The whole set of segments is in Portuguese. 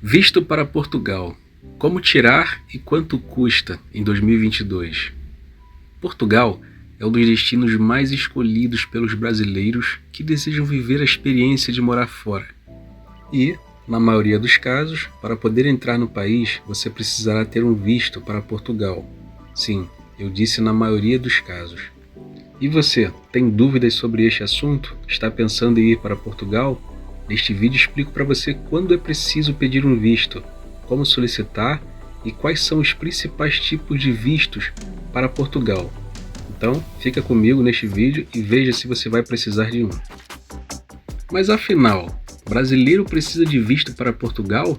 Visto para Portugal. Como tirar e quanto custa em 2022? Portugal é um dos destinos mais escolhidos pelos brasileiros que desejam viver a experiência de morar fora. E, na maioria dos casos, para poder entrar no país, você precisará ter um visto para Portugal. Sim, eu disse na maioria dos casos. E você, tem dúvidas sobre este assunto? Está pensando em ir para Portugal? Neste vídeo explico para você quando é preciso pedir um visto, como solicitar e quais são os principais tipos de vistos para Portugal. Então, fica comigo neste vídeo e veja se você vai precisar de um. Mas afinal, brasileiro precisa de visto para Portugal?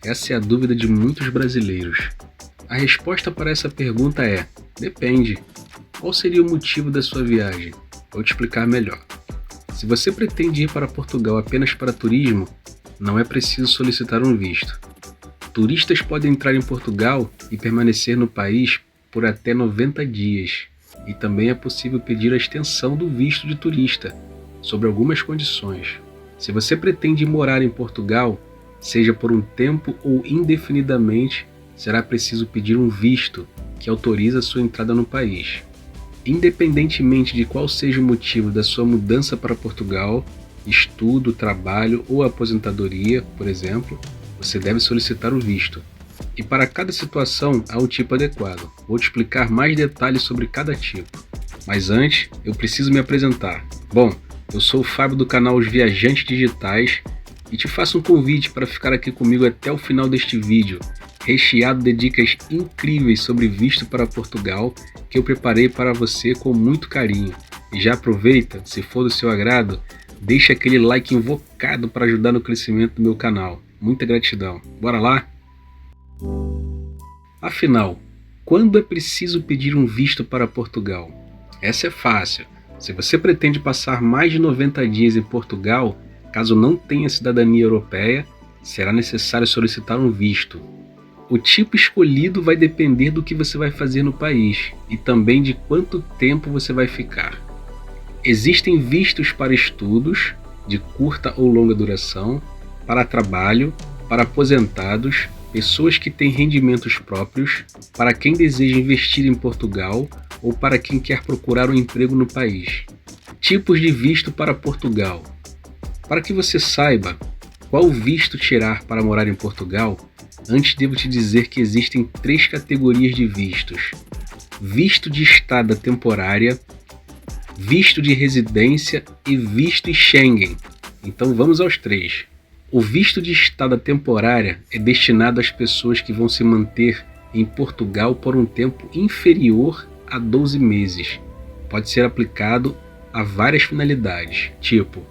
Essa é a dúvida de muitos brasileiros. A resposta para essa pergunta é: depende. Qual seria o motivo da sua viagem? Vou te explicar melhor. Se você pretende ir para Portugal apenas para turismo, não é preciso solicitar um visto. Turistas podem entrar em Portugal e permanecer no país por até 90 dias, e também é possível pedir a extensão do visto de turista, sob algumas condições. Se você pretende morar em Portugal, seja por um tempo ou indefinidamente, será preciso pedir um visto que autoriza a sua entrada no país. Independentemente de qual seja o motivo da sua mudança para Portugal, estudo, trabalho ou aposentadoria, por exemplo, você deve solicitar o visto. E para cada situação há um tipo adequado. Vou te explicar mais detalhes sobre cada tipo. Mas antes, eu preciso me apresentar. Bom, eu sou o Fábio do canal Os Viajantes Digitais e te faço um convite para ficar aqui comigo até o final deste vídeo, recheado de dicas incríveis sobre visto para Portugal que eu preparei para você com muito carinho. E já aproveita, se for do seu agrado, deixa aquele like invocado para ajudar no crescimento do meu canal. Muita gratidão. Bora lá? Afinal, quando é preciso pedir um visto para Portugal? Essa é fácil. Se você pretende passar mais de 90 dias em Portugal, caso não tenha cidadania europeia, será necessário solicitar um visto. O tipo escolhido vai depender do que você vai fazer no país e também de quanto tempo você vai ficar. Existem vistos para estudos, de curta ou longa duração, para trabalho, para aposentados, pessoas que têm rendimentos próprios, para quem deseja investir em Portugal ou para quem quer procurar um emprego no país. Tipos de visto para Portugal. Para que você saiba qual visto tirar para morar em Portugal, antes devo te dizer que existem 3 categorias de vistos: visto de estada temporária, visto de residência e visto Schengen. Então vamos aos 3. O visto de estada temporária é destinado às pessoas que vão se manter em Portugal por um tempo inferior a 12 meses. Pode ser aplicado a várias finalidades, tipo: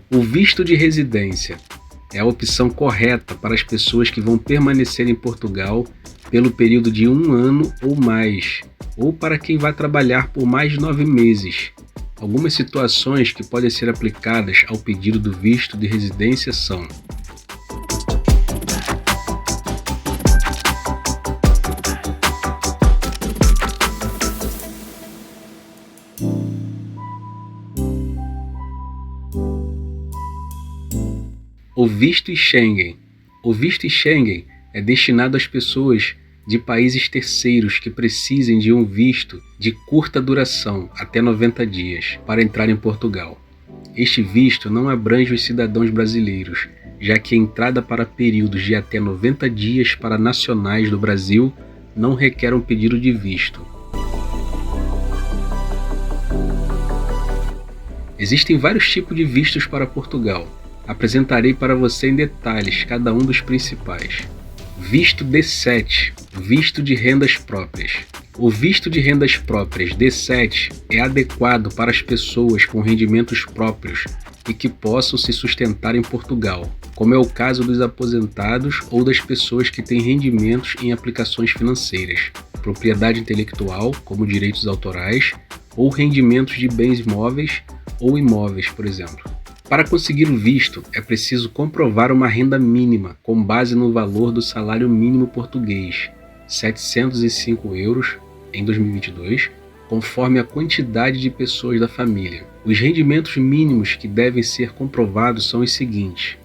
o visto de residência é a opção correta para as pessoas que vão permanecer em Portugal pelo período de 1 ano ou mais, ou para quem vai trabalhar por mais de 9 meses. Algumas situações que podem ser aplicadas ao pedido do visto de residência são: o visto Schengen. O visto Schengen é destinado às pessoas de países terceiros que precisem de um visto de curta duração, até 90 dias, para entrar em Portugal. Este visto não abrange os cidadãos brasileiros, já que a entrada para períodos de até 90 dias para nacionais do Brasil não requer um pedido de visto. Existem vários tipos de vistos para Portugal. Apresentarei para você em detalhes cada um dos principais. Visto D7, visto de rendas próprias. O visto de rendas próprias D7 é adequado para as pessoas com rendimentos próprios e que possam se sustentar em Portugal, como é o caso dos aposentados ou das pessoas que têm rendimentos em aplicações financeiras, propriedade intelectual, como direitos autorais, ou rendimentos de bens móveis ou imóveis, por exemplo. Para conseguir o visto, é preciso comprovar uma renda mínima com base no valor do salário mínimo português, R$ 705 em 2022, conforme a quantidade de pessoas da família. Os rendimentos mínimos que devem ser comprovados são os seguintes: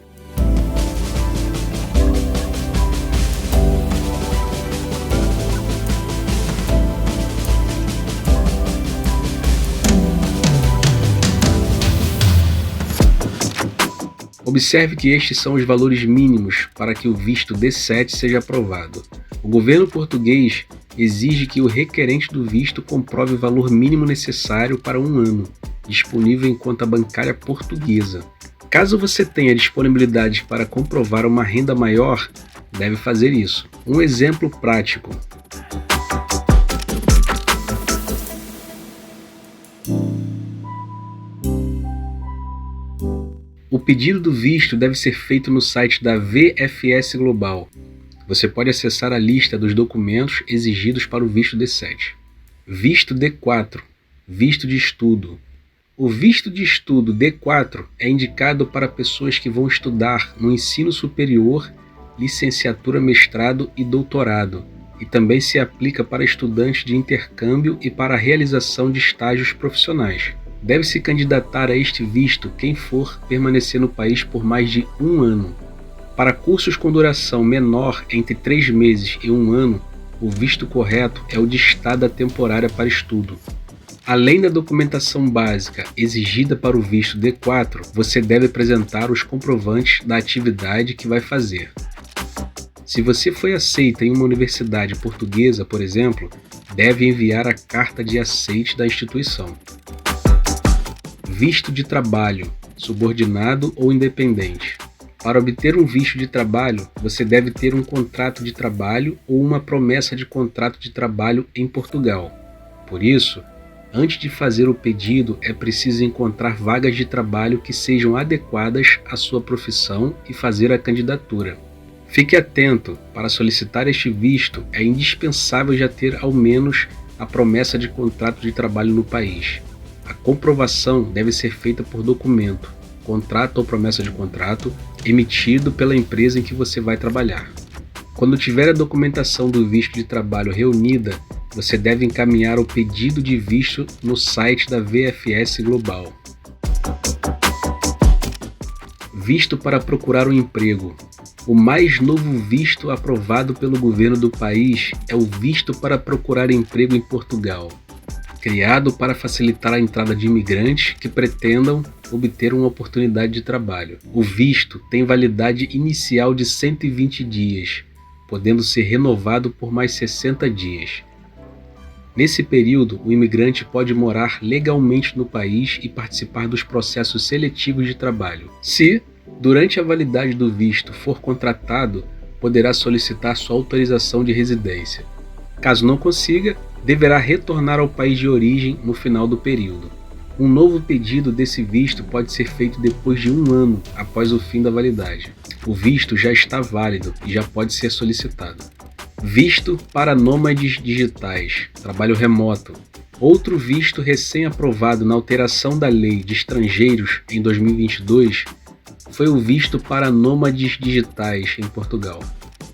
observe que estes são os valores mínimos para que o visto D7 seja aprovado. O governo português exige que o requerente do visto comprove o valor mínimo necessário para um ano, disponível em conta bancária portuguesa. Caso você tenha disponibilidade para comprovar uma renda maior, deve fazer isso. Um exemplo prático. O pedido do visto deve ser feito no site da VFS Global. Você pode acessar a lista dos documentos exigidos para o visto D7. Visto D4, visto de estudo. O visto de estudo D4 é indicado para pessoas que vão estudar no ensino superior, licenciatura, mestrado e doutorado, e também se aplica para estudantes de intercâmbio e para a realização de estágios profissionais. Deve-se candidatar a este visto quem for permanecer no país por mais de um ano. Para cursos com duração menor entre 3 meses e 1 ano, o visto correto é o de estada temporária para estudo. Além da documentação básica exigida para o visto D4, você deve apresentar os comprovantes da atividade que vai fazer. Se você foi aceita em uma universidade portuguesa, por exemplo, deve enviar a carta de aceite da instituição. Visto de trabalho, subordinado ou independente. Para obter um visto de trabalho, você deve ter um contrato de trabalho ou uma promessa de contrato de trabalho em Portugal. Por isso, antes de fazer o pedido, é preciso encontrar vagas de trabalho que sejam adequadas à sua profissão e fazer a candidatura. Fique atento, para solicitar este visto, é indispensável já ter ao menos a promessa de contrato de trabalho no país. A comprovação deve ser feita por documento, contrato ou promessa de contrato, emitido pela empresa em que você vai trabalhar. Quando tiver a documentação do visto de trabalho reunida, você deve encaminhar o pedido de visto no site da VFS Global. Visto para procurar um emprego. O mais novo visto aprovado pelo governo do país é o visto para procurar emprego em Portugal, criado para facilitar a entrada de imigrantes que pretendam obter uma oportunidade de trabalho. O visto tem validade inicial de 120 dias, podendo ser renovado por mais 60 dias. Nesse período, o imigrante pode morar legalmente no país e participar dos processos seletivos de trabalho. Se, durante a validade do visto, for contratado, poderá solicitar sua autorização de residência. Caso não consiga, deverá retornar ao país de origem no final do período. Um novo pedido desse visto pode ser feito depois de 1 ano após o fim da validade. O visto já está válido e já pode ser solicitado. Visto para nômades digitais, trabalho remoto. Outro visto recém-aprovado na alteração da Lei de Estrangeiros em 2022 foi o visto para nômades digitais em Portugal.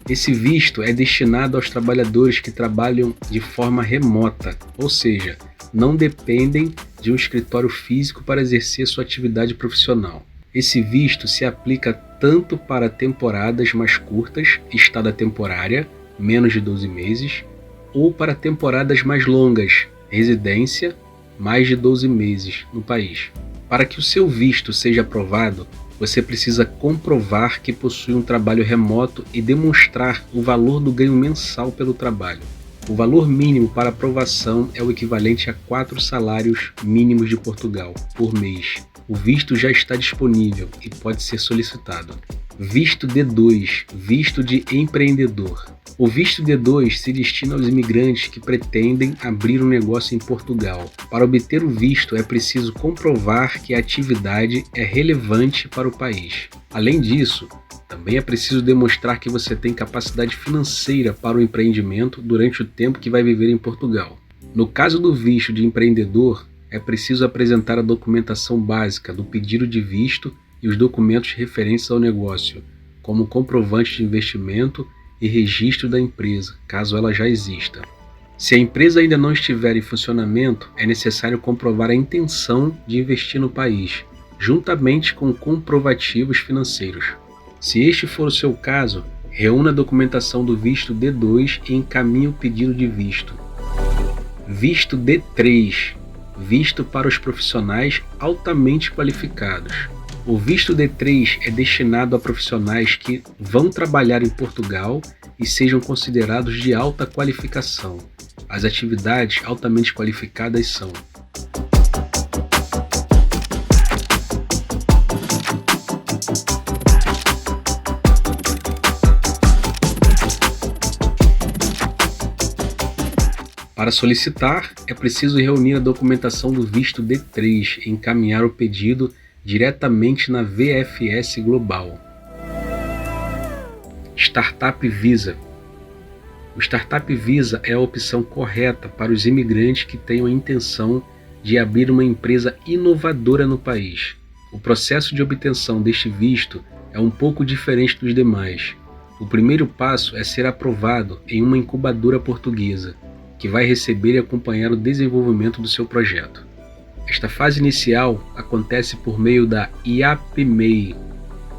Esse visto é destinado aos trabalhadores que trabalham de forma remota, ou seja, não dependem de um escritório físico para exercer sua atividade profissional. Esse visto se aplica tanto para temporadas mais curtas, estada temporária, menos de 12 meses, ou para temporadas mais longas, residência, mais de 12 meses no país. Para que o seu visto seja aprovado, você precisa comprovar que possui um trabalho remoto e demonstrar o valor do ganho mensal pelo trabalho. O valor mínimo para aprovação é o equivalente a 4 salários mínimos de Portugal por mês. O visto já está disponível e pode ser solicitado. Visto D2, visto de empreendedor. O visto D2 se destina aos imigrantes que pretendem abrir um negócio em Portugal. Para obter o visto, é preciso comprovar que a atividade é relevante para o país. Além disso, também é preciso demonstrar que você tem capacidade financeira para o empreendimento durante o tempo que vai viver em Portugal. No caso do visto de empreendedor, é preciso apresentar a documentação básica do pedido de visto e os documentos referentes ao negócio, como comprovante de investimento e registro da empresa, caso ela já exista. Se a empresa ainda não estiver em funcionamento, é necessário comprovar a intenção de investir no país, juntamente com comprovativos financeiros. Se este for o seu caso, reúna a documentação do visto D2 e encaminhe o pedido de visto. Visto D3, visto para os profissionais altamente qualificados. O visto D3 é destinado a profissionais que vão trabalhar em Portugal e sejam considerados de alta qualificação. As atividades altamente qualificadas são: para solicitar, é preciso reunir a documentação do visto D3 e encaminhar o pedido diretamente na VFS Global. Startup Visa. O Startup Visa é a opção correta para os imigrantes que tenham a intenção de abrir uma empresa inovadora no país. O processo de obtenção deste visto é um pouco diferente dos demais. O primeiro passo é ser aprovado em uma incubadora portuguesa, que vai receber e acompanhar o desenvolvimento do seu projeto. Esta fase inicial acontece por meio da IAPMEI,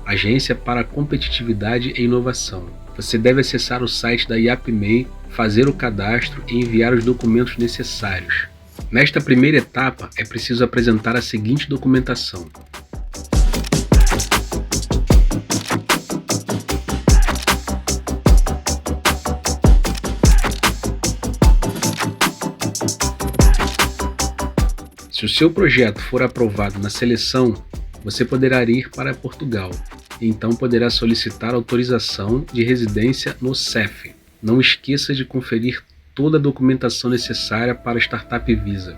Agência para a Competitividade e Inovação. Você deve acessar o site da IAPMEI, fazer o cadastro e enviar os documentos necessários. Nesta primeira etapa, é preciso apresentar a seguinte documentação: se o seu projeto for aprovado na seleção, você poderá ir para Portugal e então poderá solicitar autorização de residência no CEF. Não esqueça de conferir toda a documentação necessária para a Startup Visa.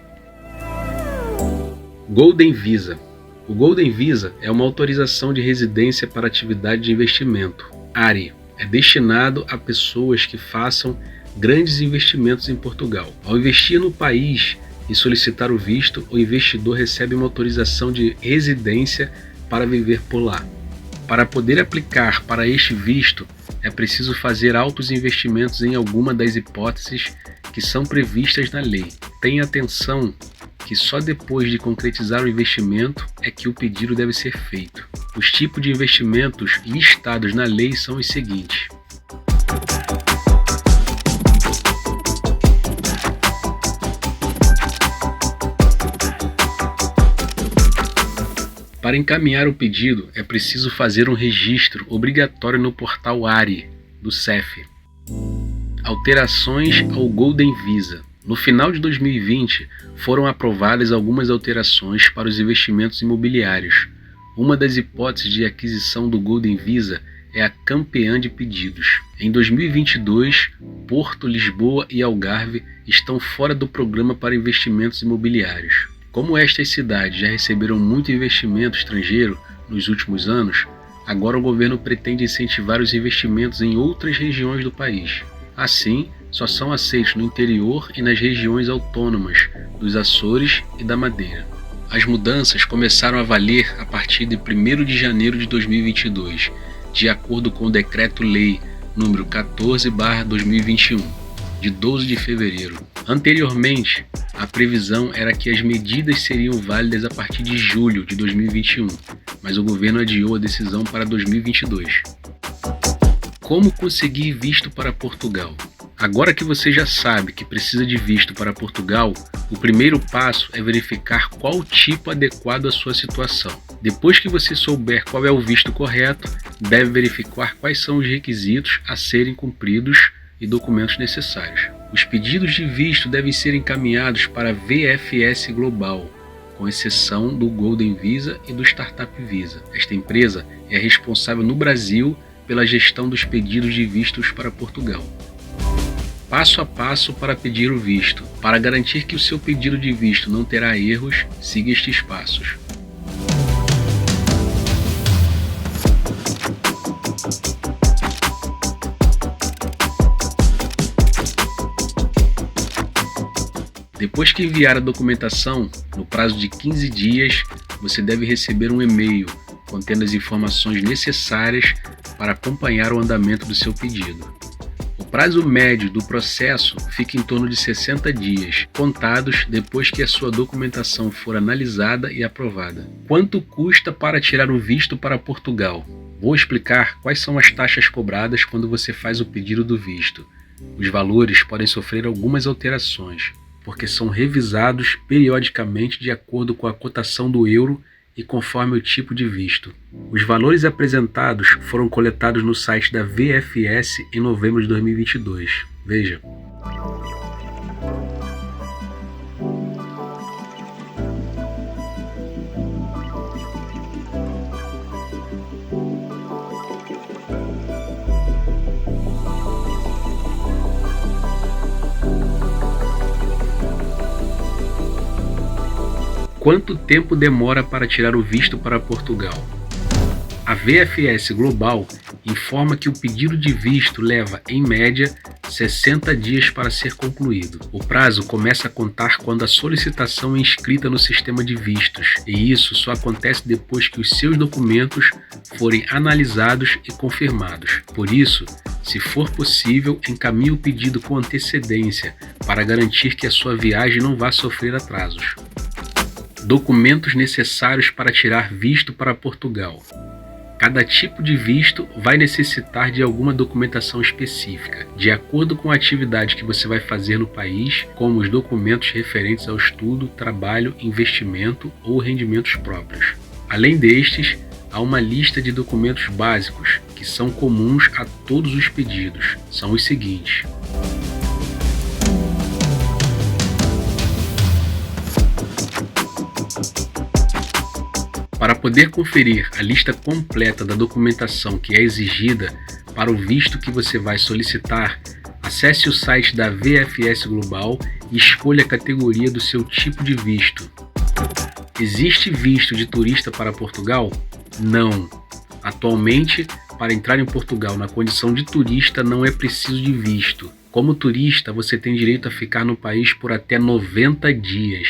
Golden Visa. O Golden Visa é uma autorização de residência para atividade de investimento, ARI. É destinado a pessoas que façam grandes investimentos em Portugal. Ao investir no país e solicitar o visto, o investidor recebe uma autorização de residência para viver por lá. Para poder aplicar para este visto, é preciso fazer altos investimentos em alguma das hipóteses que são previstas na lei. Tenha atenção que só depois de concretizar o investimento é que o pedido deve ser feito. Os tipos de investimentos listados na lei são os seguintes: para encaminhar o pedido, é preciso fazer um registro obrigatório no portal ARI do CEF. Alterações ao Golden Visa. No final de 2020, foram aprovadas algumas alterações para os investimentos imobiliários. Uma das hipóteses de aquisição do Golden Visa é a campeã de pedidos. Em 2022, Porto, Lisboa e Algarve estão fora do programa para investimentos imobiliários. Como estas cidades já receberam muito investimento estrangeiro nos últimos anos, agora o governo pretende incentivar os investimentos em outras regiões do país. Assim, só são aceitos no interior e nas regiões autônomas dos Açores e da Madeira. As mudanças começaram a valer a partir de 1º de janeiro de 2022, de acordo com o Decreto-Lei nº 14/2021, de 12 de fevereiro. Anteriormente, a previsão era que as medidas seriam válidas a partir de julho de 2021, mas o governo adiou a decisão para 2022. Como conseguir visto para Portugal? Agora que você já sabe que precisa de visto para Portugal, o primeiro passo é verificar qual o tipo adequado à sua situação. Depois que você souber qual é o visto correto, deve verificar quais são os requisitos a serem cumpridos e documentos necessários. Os pedidos de visto devem ser encaminhados para a VFS Global, com exceção do Golden Visa e do Startup Visa. Esta empresa é responsável no Brasil pela gestão dos pedidos de vistos para Portugal. Passo a passo para pedir o visto. Para garantir que o seu pedido de visto não terá erros, siga estes passos. Depois que enviar a documentação, no prazo de 15 dias, você deve receber um e-mail contendo as informações necessárias para acompanhar o andamento do seu pedido. O prazo médio do processo fica em torno de 60 dias, contados depois que a sua documentação for analisada e aprovada. Quanto custa para tirar o visto para Portugal? Vou explicar quais são as taxas cobradas quando você faz o pedido do visto. Os valores podem sofrer algumas alterações, porque são revisados periodicamente de acordo com a cotação do euro e conforme o tipo de visto. Os valores apresentados foram coletados no site da VFS em novembro de 2022. Veja. Quanto tempo demora para tirar o visto para Portugal? A VFS Global informa que o pedido de visto leva, em média, 60 dias para ser concluído. O prazo começa a contar quando a solicitação é inscrita no sistema de vistos, e isso só acontece depois que os seus documentos forem analisados e confirmados. Por isso, se for possível, encaminhe o pedido com antecedência para garantir que a sua viagem não vá sofrer atrasos. Documentos necessários para tirar visto para Portugal. Cada tipo de visto vai necessitar de alguma documentação específica, de acordo com a atividade que você vai fazer no país, como os documentos referentes ao estudo, trabalho, investimento ou rendimentos próprios. Além destes, há uma lista de documentos básicos que são comuns a todos os pedidos. São os seguintes: para poder conferir a lista completa da documentação que é exigida para o visto que você vai solicitar, acesse o site da VFS Global e escolha a categoria do seu tipo de visto. Existe visto de turista para Portugal? Não. Atualmente, para entrar em Portugal na condição de turista não é preciso de visto. Como turista, você tem direito a ficar no país por até 90 dias.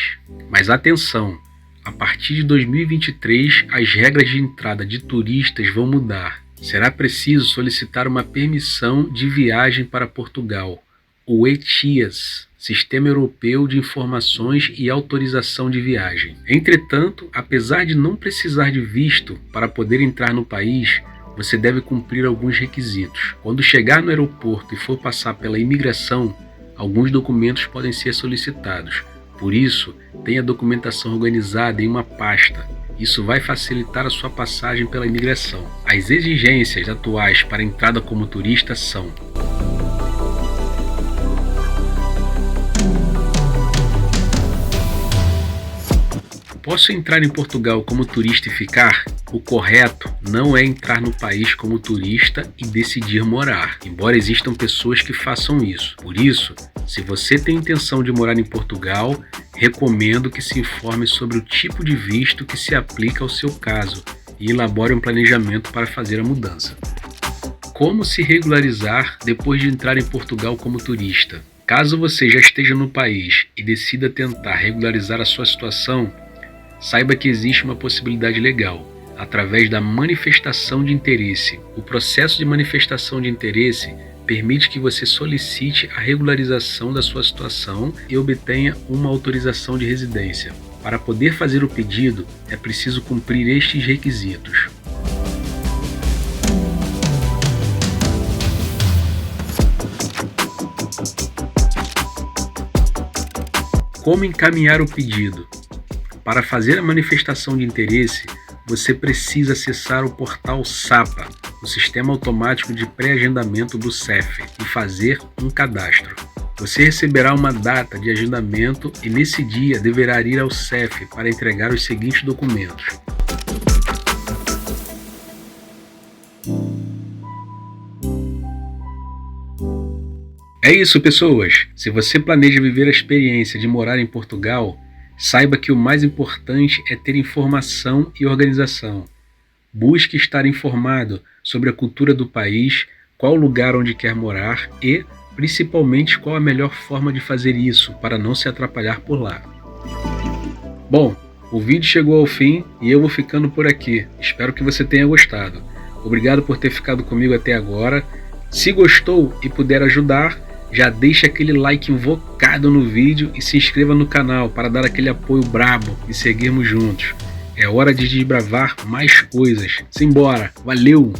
Mas atenção! A partir de 2023, as regras de entrada de turistas vão mudar. Será preciso solicitar uma permissão de viagem para Portugal, o ETIAS, Sistema Europeu de Informações e Autorização de Viagem. Entretanto, apesar de não precisar de visto para poder entrar no país, você deve cumprir alguns requisitos. Quando chegar no aeroporto e for passar pela imigração, alguns documentos podem ser solicitados. Por isso, tenha a documentação organizada em uma pasta. Isso vai facilitar a sua passagem pela imigração. As exigências atuais para a entrada como turista são: posso entrar em Portugal como turista e ficar? O correto não é entrar no país como turista e decidir morar, embora existam pessoas que façam isso. Por isso, se você tem intenção de morar em Portugal, recomendo que se informe sobre o tipo de visto que se aplica ao seu caso e elabore um planejamento para fazer a mudança. Como se regularizar depois de entrar em Portugal como turista? Caso você já esteja no país e decida tentar regularizar a sua situação, saiba que existe uma possibilidade legal, através da manifestação de interesse. O processo de manifestação de interesse permite que você solicite a regularização da sua situação e obtenha uma autorização de residência. Para poder fazer o pedido, é preciso cumprir estes requisitos. Como encaminhar o pedido? Para fazer a manifestação de interesse, você precisa acessar o portal SAPA, o Sistema Automático de Pré-Agendamento do CEF, e fazer um cadastro. Você receberá uma data de agendamento e nesse dia deverá ir ao CEF para entregar os seguintes documentos: É isso, pessoas! Se você planeja viver a experiência de morar em Portugal, saiba que o mais importante é ter informação e organização. Busque estar informado sobre a cultura do país, qual lugar onde quer morar e, principalmente qual a melhor forma de fazer isso para não se atrapalhar por lá. Bom, o vídeo chegou ao fim e eu vou ficando por aqui. Espero que você tenha gostado. Obrigado por ter ficado comigo até agora. Se gostou e puder ajudar, já deixa aquele like invocado no vídeo e se inscreva no canal para dar aquele apoio brabo e seguirmos juntos. É hora de desbravar mais coisas. Simbora! Valeu!